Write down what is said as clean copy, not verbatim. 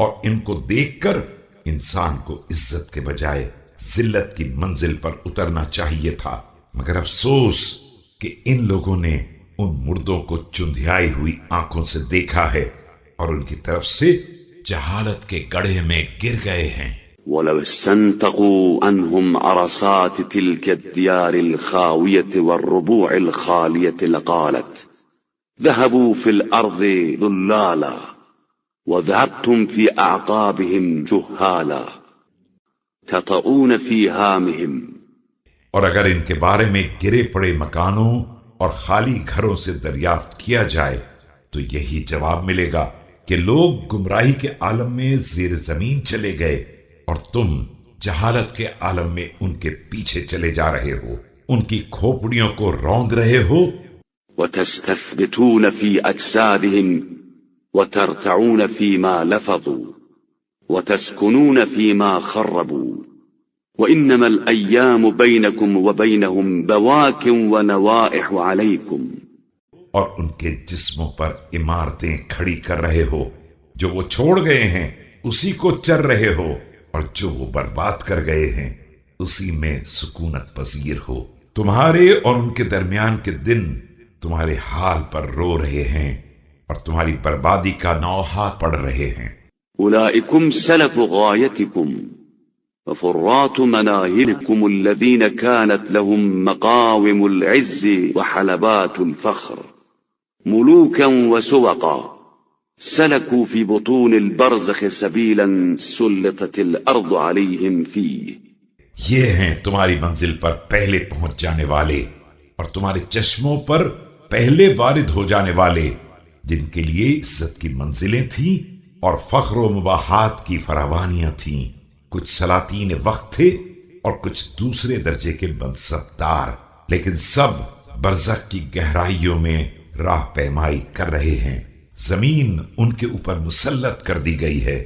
اور ان کو دیکھ کر انسان کو عزت کے بجائے ذلت کی منزل پر اترنا چاہیے تھا، مگر افسوس کہ ان لوگوں نے ان مردوں کو چندھیائی ہوئی آنکھوں سے دیکھا ہے اور ان کی طرف سے جہالت کے گڑھے میں گر گئے ہیں۔ وَلَوْ اسْتَنْتَقُوا عَنْهُمْ عَرَصَاتِ تِلْكَ الدِّيَارِ الْخَاوِيَةِ وَالرُّبُوعِ الْخَالِيَةِ لَقَالَتْ ذَهَبُوا فِي الْأَرْضِ ضُلَّالًا وَذَهَبْتُمْ فِي أَعْقَابِهِمْ جُهَّالًا تَطَئُونَ فِي هَامِهِمْ۔ اور اگر ان کے بارے میں گرے پڑے مکانوں اور خالی گھروں سے دریافت کیا جائے تو یہی جواب ملے گا کہ لوگ گمراہی کے عالم میں زیر زمین چلے گئے اور تم جہالت کے عالم میں ان کے پیچھے چلے جا رہے ہو، ان کی کھوپڑیوں کو روند رہے ہو۔ وَتَسْتَثْبِتُونَ فِي أَجْسَادِهِمْ وَتَرْتَعُونَ فِي مَا لَفَظُوا وَتَسْكُنُونَ فِي مَا خَرَّبُوا وَإِنَّمَا الْأَيَّامُ بَيْنَكُمْ وَبَيْنَهُمْ بَوَاكٍ وَنَوَائِحُ عَلَيْكُمْ۔ اور ان کے جسموں پر عمارتیں کھڑی کر رہے ہو، جو وہ چھوڑ گئے ہیں اسی کو چر رہے ہو، اور جو وہ برباد کر گئے ہیں اسی میں سکونت پذیر ہو۔ تمہارے اور ان کے درمیان کے دن تمہارے حال پر رو رہے ہیں اور تمہاری بربادی کا نوحہ پڑھ رہے ہیں۔ أولئكم سلف غايتكم وفرات مناهلكم الذين كانت لهم مقاوم العز وحلبات الفخر ملوكا وسوقا سلكوا في بطون البرزخ سبيلا سلطت الأرض عليهم فيه۔ یہ ہیں تمہاری منزل پر پہلے پہنچ جانے والے اور تمہارے چشموں پر پہلے وارد ہو جانے والے، جن کے لیے عزت کی منزلیں تھیں اور فخر و مباحات کی فراوانیاں تھیں۔ کچھ سلاطین وقت تھے اور کچھ دوسرے درجے کے منصب دار، لیکن سب برزخ کی گہرائیوں میں راہ پیمائی کر رہے ہیں۔ زمین ان کے اوپر مسلط کر دی گئی ہے۔